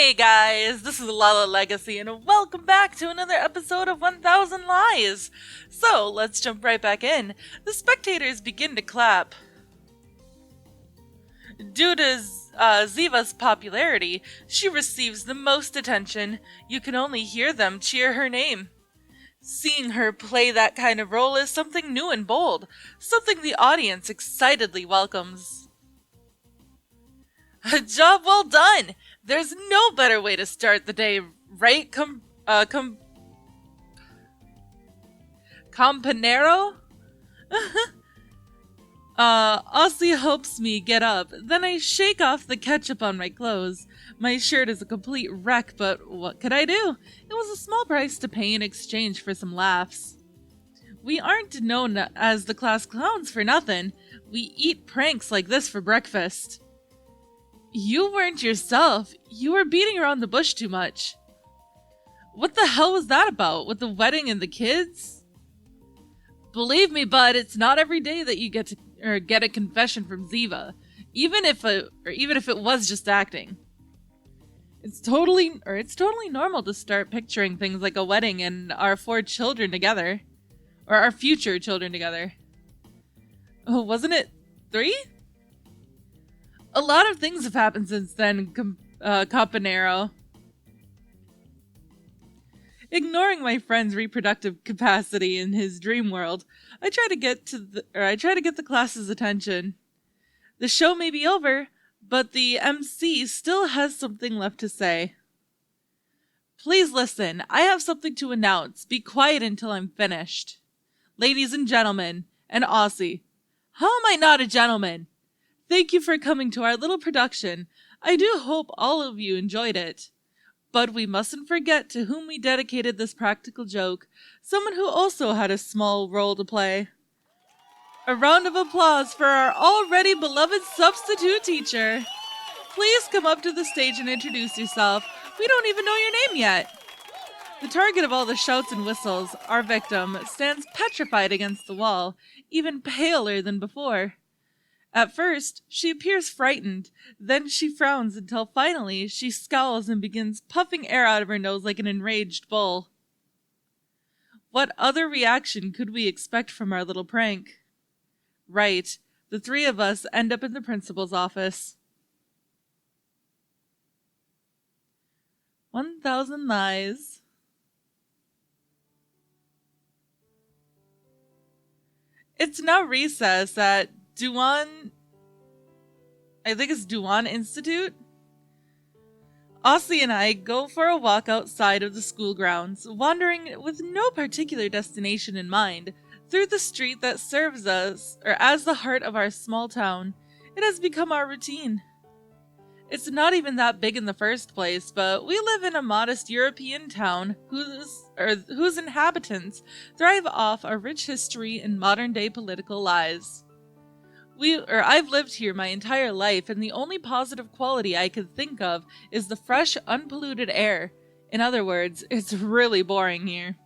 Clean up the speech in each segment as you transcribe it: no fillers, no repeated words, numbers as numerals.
Hey guys, this is Lala Legacy, and welcome back to another episode of 1000 Lies. So, let's jump right back in. The spectators begin to clap. Due to Ziva's popularity, she receives the most attention. You can only hear them cheer her name. Seeing her play that kind of role is something new and bold, something the audience excitedly welcomes. A job well done! There's no better way to start the day, right, Companero? Aussie helps me get up, then I shake off the ketchup on my clothes. My shirt is a complete wreck, but what could I do? It was a small price to pay in exchange for some laughs. We aren't known as the class clowns for nothing. We eat pranks like this for breakfast. You weren't yourself. You were beating around the bush too much. What the hell was that about, with the wedding and the kids? Believe me, bud, it's not every day that you get a confession from Ziva, even if it was just acting. It's totally normal to start picturing things like a wedding and our 4 children together, or our future children together. Oh, wasn't it 3? A lot of things have happened since then, Campanero. Ignoring my friend's reproductive capacity in his dream world, I try to get the class's attention. The show may be over, but the MC still has something left to say. Please listen, I have something to announce. Be quiet until I'm finished. Ladies and gentlemen, and Aussie. How am I not a gentleman? Thank you for coming to our little production. I do hope all of you enjoyed it. But we mustn't forget to whom we dedicated this practical joke, someone who also had a small role to play. A round of applause for our already beloved substitute teacher. Please come up to the stage and introduce yourself. We don't even know your name yet. The target of all the shouts and whistles, our victim, stands petrified against the wall, even paler than before. At first, she appears frightened, then she frowns until finally she scowls and begins puffing air out of her nose like an enraged bull. What other reaction could we expect from our little prank? Right, the 3 of us end up in the principal's office. 1000 Lies. It's now recess at Duan Institute. Aussie and I go for a walk outside of the school grounds, wandering with no particular destination in mind, through the street that serves us, or as the heart of our small town. It has become our routine. It's not even that big in the first place, but we live in a modest European town whose inhabitants thrive off a rich history and modern-day political lies. I've lived here my entire life, and the only positive quality I could think of is the fresh, unpolluted air. In other words, it's really boring here.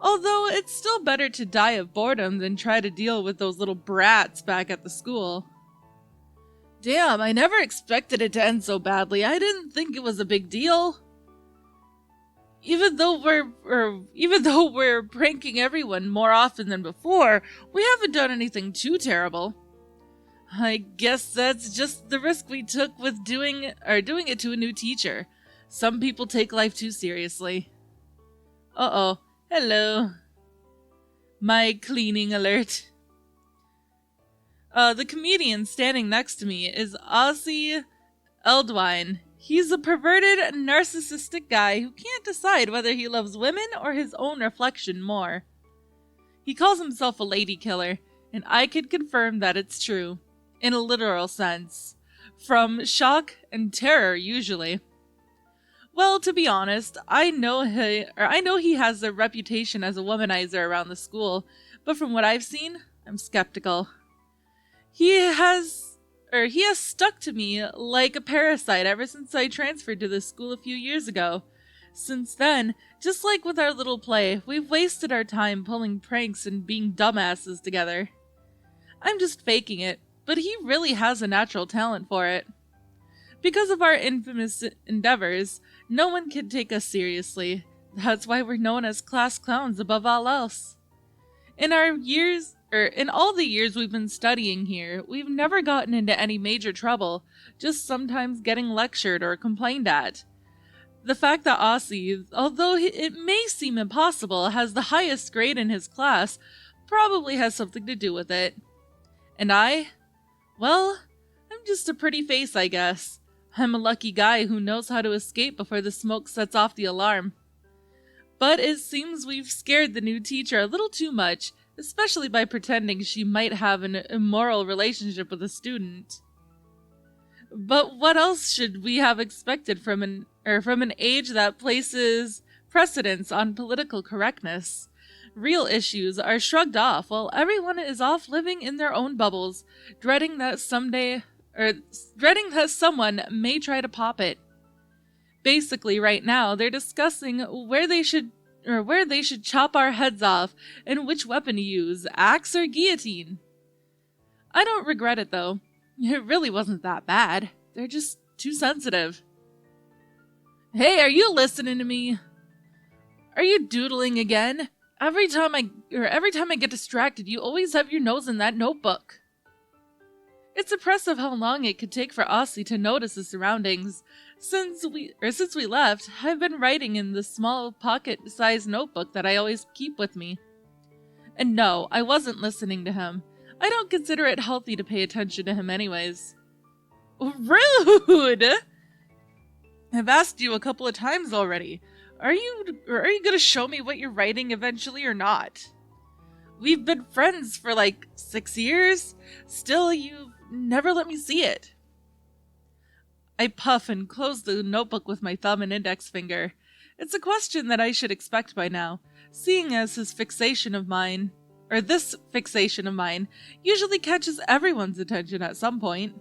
Although it's still better to die of boredom than try to deal with those little brats back at the school. Damn, I never expected it to end so badly. I didn't think it was a big deal. Even though we're pranking everyone more often than before, we haven't done anything too terrible. I guess that's just the risk we took with doing it to a new teacher. Some people take life too seriously. Uh-oh. Hello. My cleaning alert. The comedian standing next to me is Ozzy Eldwine. He's a perverted, narcissistic guy who can't decide whether he loves women or his own reflection more. He calls himself a lady killer, and I could confirm that it's true. In a literal sense. From shock and terror, usually. Well, to be honest, I know he has a reputation as a womanizer around the school, but from what I've seen, I'm skeptical. He has stuck to me like a parasite ever since I transferred to this school a few years ago. Since then, just like with our little play, we've wasted our time pulling pranks and being dumbasses together. I'm just faking it, but he really has a natural talent for it. Because of our infamous endeavors, no one can take us seriously. That's why we're known as class clowns above all else. In all the years we've been studying here, we've never gotten into any major trouble, just sometimes getting lectured or complained at. The fact that Aussie, although it may seem impossible, has the highest grade in his class, probably has something to do with it. And well, I'm just a pretty face, I guess. I'm a lucky guy who knows how to escape before the smoke sets off the alarm. But it seems we've scared the new teacher a little too much, especially by pretending she might have an immoral relationship with a student. But what else should we have expected from an age that places precedence on political correctness? Real issues are shrugged off while everyone is off living in their own bubbles, dreading that someone may try to pop it. Basically, right now, they're discussing where they should chop our heads off and which weapon to use, axe or guillotine. I don't regret it, though. It really wasn't that bad. They're just too sensitive. Hey, are you listening to me? Are you doodling again? Every time I get distracted, you always have your nose in that notebook. It's impressive how long it could take for Aussie to notice his surroundings. Since we left, I've been writing in the small pocket-sized notebook that I always keep with me. And no, I wasn't listening to him. I don't consider it healthy to pay attention to him anyways. Rude! I've asked you a couple of times already. Are you gonna show me what you're writing eventually or not? We've been friends for like 6 years. Still, you've never let me see it. I puff and close the notebook with my thumb and index finger. It's a question that I should expect by now, seeing as this fixation of mine usually catches everyone's attention at some point.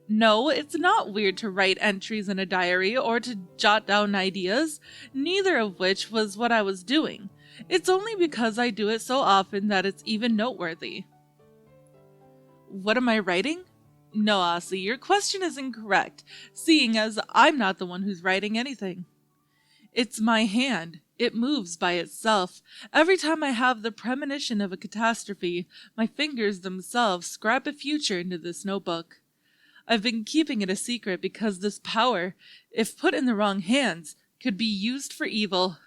No, it's not weird to write entries in a diary or to jot down ideas, neither of which was what I was doing. It's only because I do it so often that it's even noteworthy. What am I writing? No, Aussie, your question is incorrect, seeing as I'm not the one who's writing anything. It's my hand. It moves by itself. Every time I have the premonition of a catastrophe, my fingers themselves scrap a future into this notebook. I've been keeping it a secret because this power, if put in the wrong hands, could be used for evil.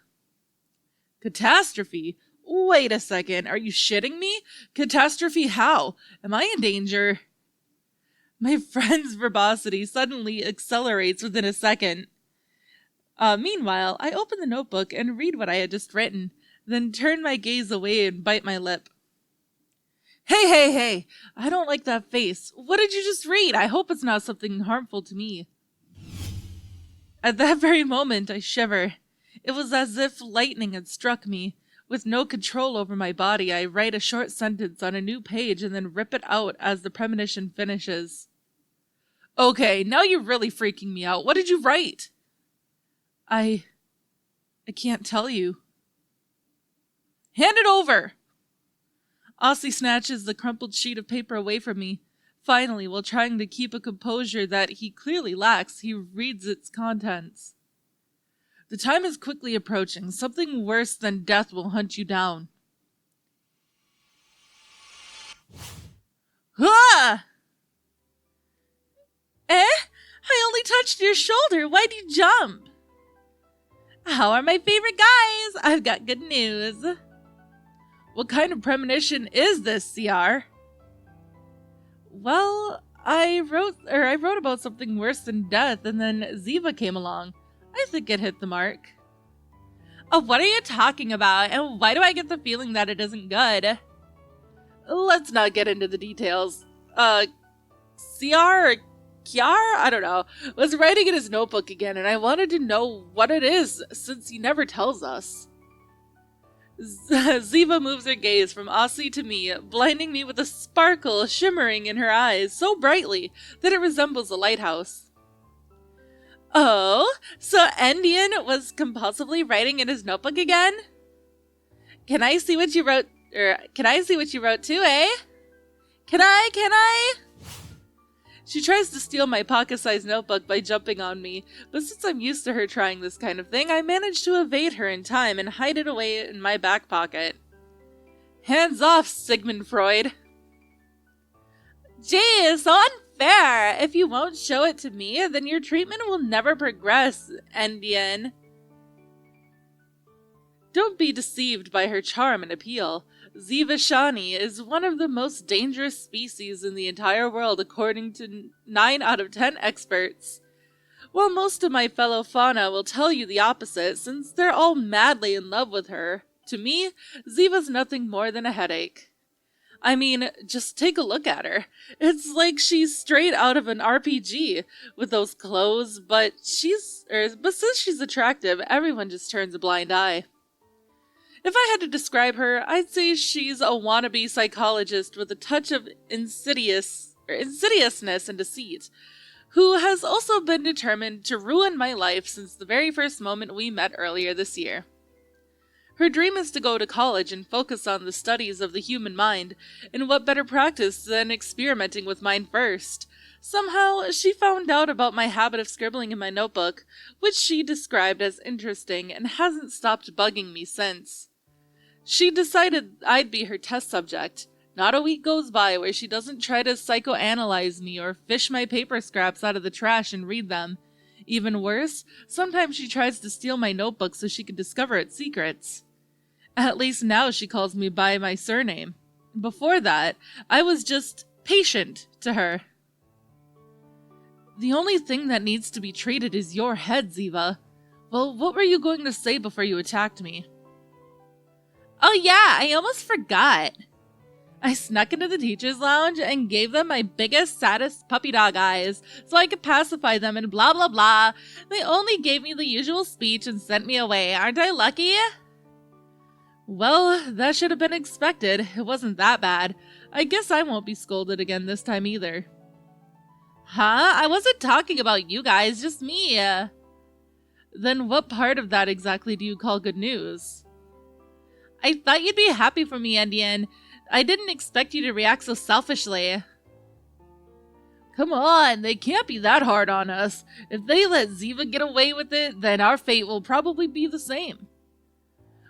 Catastrophe? Wait a second, are you shitting me? Catastrophe how? Am I in danger? My friend's verbosity suddenly accelerates within a second. Meanwhile, I open the notebook and read what I had just written, then turn my gaze away and bite my lip. Hey, I don't like that face. What did you just read? I hope it's not something harmful to me. At that very moment, I shiver. It was as if lightning had struck me. With no control over my body, I write a short sentence on a new page and then rip it out as the premonition finishes. Okay, now you're really freaking me out. What did you write? I can't tell you. Hand it over! Aussie snatches the crumpled sheet of paper away from me. Finally, while trying to keep a composure that he clearly lacks, he reads its contents. The time is quickly approaching. Something worse than death will hunt you down. Ah! I only touched your shoulder. Why'd you jump? How are my favorite guys? I've got good news. What kind of premonition is this, CR? Well, I wrote about something worse than death, and then Ziva came along. I think it hit the mark. Oh, what are you talking about? And why do I get the feeling that it isn't good? Let's not get into the details. CR or Kiar? I don't know. Was writing in his notebook again, and I wanted to know what it is, since he never tells us. Ziva moves her gaze from Aussie to me, blinding me with a sparkle shimmering in her eyes so brightly that it resembles a lighthouse. Oh, so Endian was compulsively writing in his notebook again? Can I see what you wrote too, eh? Can I? She tries to steal my pocket-sized notebook by jumping on me, but since I'm used to her trying this kind of thing, I manage to evade her in time and hide it away in my back pocket. Hands off, Sigmund Freud. Gee, so unfair! If you won't show it to me, then your treatment will never progress, Endian. Don't be deceived by her charm and appeal. Ziva Shani is one of the most dangerous species in the entire world according to 9 out of 10 experts. While most of my fellow fauna will tell you the opposite since they're all madly in love with her, to me, Ziva's nothing more than a headache. I mean, just take a look at her. It's like she's straight out of an RPG with those clothes, but since she's attractive, everyone just turns a blind eye. If I had to describe her, I'd say she's a wannabe psychologist with a touch of insidiousness and deceit, who has also been determined to ruin my life since the very first moment we met earlier this year. Her dream is to go to college and focus on the studies of the human mind, and what better practice than experimenting with mine first? Somehow, she found out about my habit of scribbling in my notebook, which she described as interesting and hasn't stopped bugging me since. She decided I'd be her test subject. Not a week goes by where she doesn't try to psychoanalyze me or fish my paper scraps out of the trash and read them. Even worse, sometimes she tries to steal my notebook so she can discover its secrets. At least now she calls me by my surname. Before that, I was just patient to her. The only thing that needs to be treated is your head, Ziva. Well, what were you going to say before you attacked me? Oh yeah, I almost forgot. I snuck into the teacher's lounge and gave them my biggest, saddest puppy dog eyes so I could pacify them and blah blah blah. They only gave me the usual speech and sent me away. Aren't I lucky? Well, that should have been expected. It wasn't that bad. I guess I won't be scolded again this time either. Huh? I wasn't talking about you guys, just me. Then what part of that exactly do you call good news? I thought you'd be happy for me, Endian. I didn't expect you to react so selfishly. Come on, they can't be that hard on us. If they let Ziva get away with it, then our fate will probably be the same.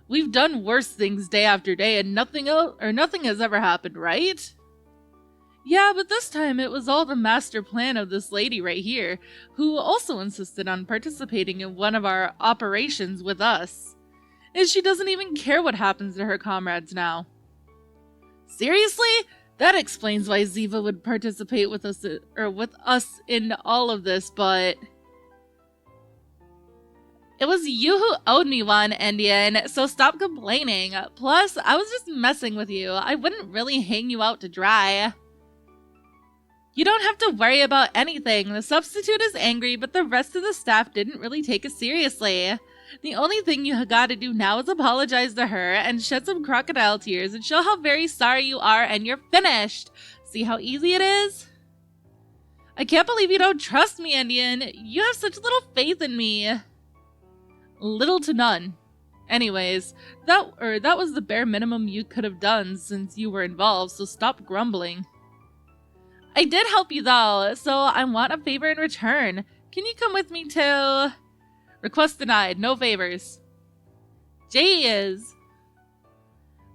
We've done worse things day after day and nothing has ever happened, right? Yeah, but this time it was all the master plan of this lady right here, who also insisted on participating in one of our operations with us. And she doesn't even care what happens to her comrades now. Seriously? That explains why Ziva would participate with us in all of this, but it was you who owed me one, Endian, so stop complaining. Plus, I was just messing with you. I wouldn't really hang you out to dry. You don't have to worry about anything. The substitute is angry, but the rest of the staff didn't really take it seriously. The only thing you gotta do now is apologize to her and shed some crocodile tears and show how very sorry you are and you're finished. See how easy it is? I can't believe you don't trust me, Endian. You have such little faith in me. Little to none. Anyways, that was the bare minimum you could have done since you were involved, so stop grumbling. I did help you though, so I want a favor in return. Can you come with me to... Request denied. No favors. Jeez.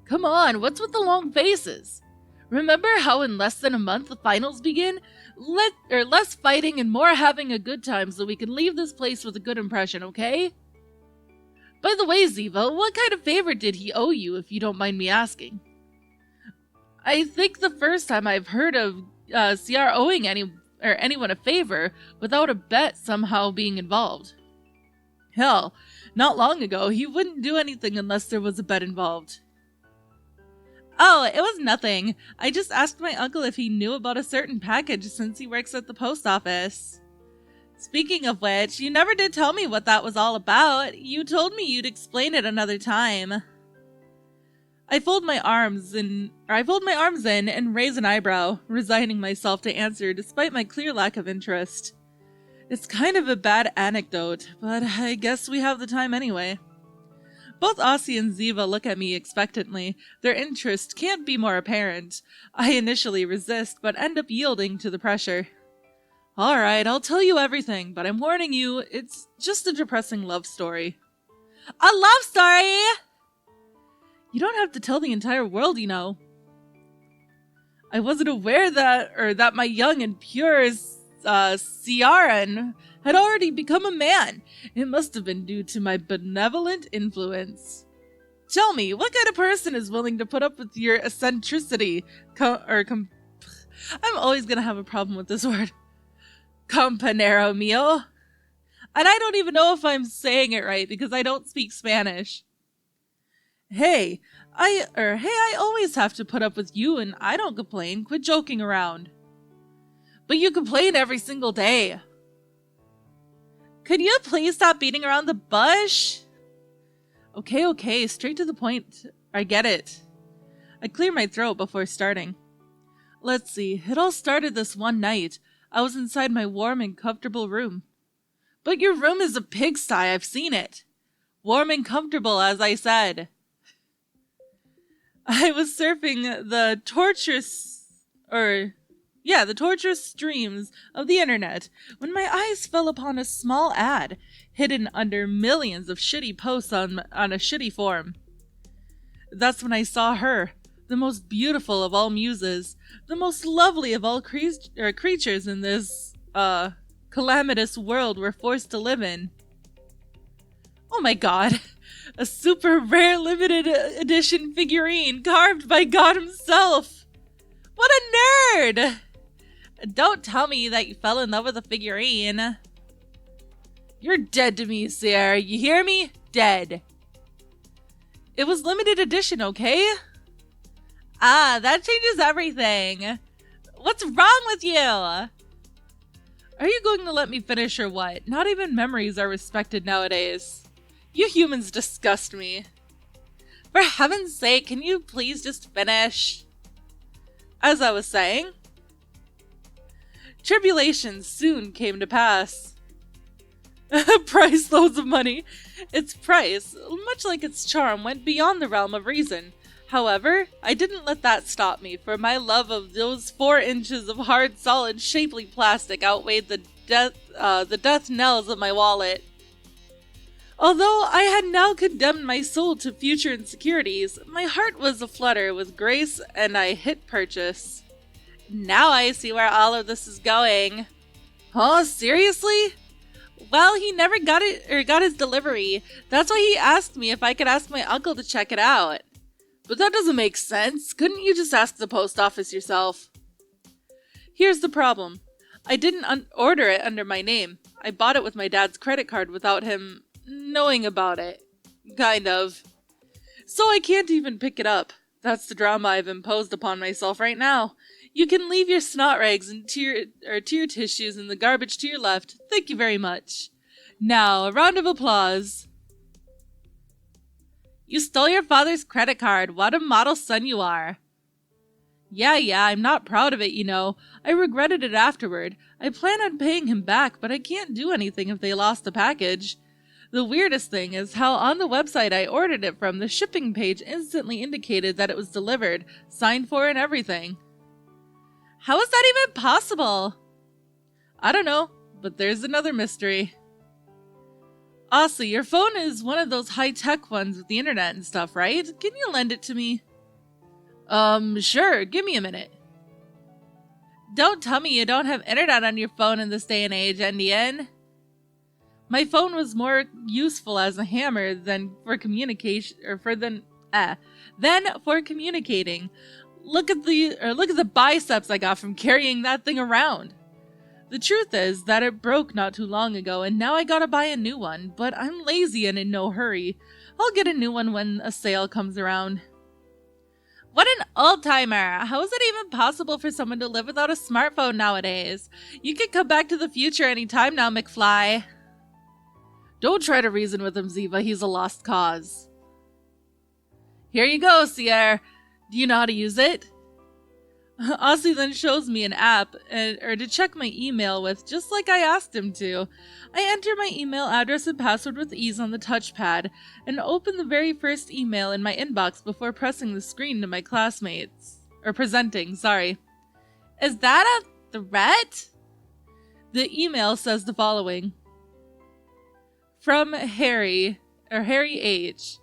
Come on, what's with the long faces? Remember how in less than a month the finals begin? Less fighting and more having a good time so we can leave this place with a good impression, okay? By the way, Ziva, what kind of favor did he owe you, if you don't mind me asking? I think the first time I've heard of CR owing anyone a favor without a bet somehow being involved. Hell, not long ago, he wouldn't do anything unless there was a bet involved. Oh, it was nothing. I just asked my uncle if he knew about a certain package since he works at the post office. Speaking of which, you never did tell me what that was all about. You told me you'd explain it another time. I fold my arms in and raise an eyebrow, resigning myself to answer despite my clear lack of interest. It's kind of a bad anecdote, but I guess we have the time anyway. Both Aussie and Ziva look at me expectantly. Their interest can't be more apparent. I initially resist, but end up yielding to the pressure. Alright, I'll tell you everything, but I'm warning you, it's just a depressing love story. A love story?! You don't have to tell the entire world, you know. I wasn't aware that my young and pure Ciaran had already become a man. It must have been due to my benevolent influence. Tell me, what kind of person is willing to put up with your eccentricity? I'm always gonna have a problem with this word. Compañero mío. And I don't even know if I'm saying it right because I don't speak Spanish. Hey, I always have to put up with you and I don't complain. Quit joking around. But you complain every single day. Could you please stop beating around the bush? Okay, straight to the point. I get it. I clear my throat before starting. Let's see, it all started this one night. I was inside my warm and comfortable room. But your room is a pigsty, I've seen it. Warm and comfortable, as I said. I was surfing the torturous streams of the internet when my eyes fell upon a small ad hidden under millions of shitty posts on a shitty forum. That's when I saw her, the most beautiful of all muses, the most lovely of all creatures in this, calamitous world we're forced to live in. Oh my god, a super rare limited edition figurine carved by God himself! What a nerd! Don't tell me that you fell in love with a figurine. You're dead to me, Sierra, you hear me? Dead. It was limited edition, okay? Ah, that changes everything. What's wrong with you? Are you going to let me finish or what? Not even memories are respected nowadays. You humans disgust me. For heaven's sake, can you please just finish? As I was saying, tribulations soon came to pass. Price loads of money. Its price, much like its charm, went beyond the realm of reason. However, I didn't let that stop me, for my love of those 4 inches of hard, solid, shapely plastic outweighed the death knells of my wallet. Although I had now condemned my soul to future insecurities, my heart was aflutter with grace and I hit purchase. Now I see where all of this is going. Huh? Seriously? Well, he never got his delivery. That's why he asked me if I could ask my uncle to check it out. But that doesn't make sense. Couldn't you just ask the post office yourself? Here's the problem. I didn't order it under my name. I bought it with my dad's credit card without him knowing about it. Kind of. So I can't even pick it up. That's the drama I've imposed upon myself right now. You can leave your snot rags and tear tissues in the garbage to your left. Thank you very much. Now, a round of applause. You stole your father's credit card. What a model son you are. Yeah, I'm not proud of it, you know. I regretted it afterward. I plan on paying him back, but I can't do anything if they lost the package. The weirdest thing is how on the website I ordered it from, the shipping page instantly indicated that it was delivered, signed for and everything. How is that even possible? I don't know, but there's another mystery. Aussie, your phone is one of those high-tech ones with the internet and stuff, right? Can you lend it to me? Sure, give me a minute. Don't tell me you don't have internet on your phone in this day and age, Indian. My phone was more useful as a hammer than for communication, than for communicating. Look at the biceps I got from carrying that thing around. The truth is that it broke not too long ago, and now I gotta buy a new one, but I'm lazy and in no hurry. I'll get a new one when a sale comes around. What an old-timer! How is it even possible for someone to live without a smartphone nowadays? You can come back to the future any time now, McFly. Don't try to reason with him, Ziva. He's a lost cause. Here you go, Sierra. Do you know how to use it? Aussie then shows me an app to check my email with, just like I asked him to. I enter my email address and password with ease on the touchpad, and open the very first email in my inbox before pressing the screen to my classmates. Or presenting, sorry. Is that a threat? The email says the following. From Harry H.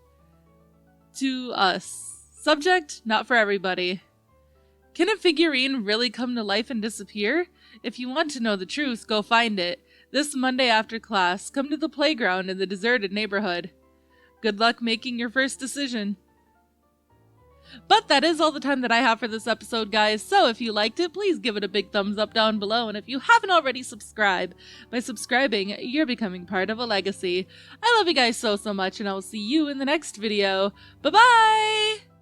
To us. Subject, not for everybody. Can a figurine really come to life and disappear? If you want to know the truth, go find it. This Monday after class, come to the playground in the deserted neighborhood. Good luck making your first decision. But that is all the time that I have for this episode, guys. So if you liked it, please give it a big thumbs up down below. And if you haven't already, subscribe. By subscribing, you're becoming part of a legacy. I love you guys so much, and I will see you in the next video. Bye-bye!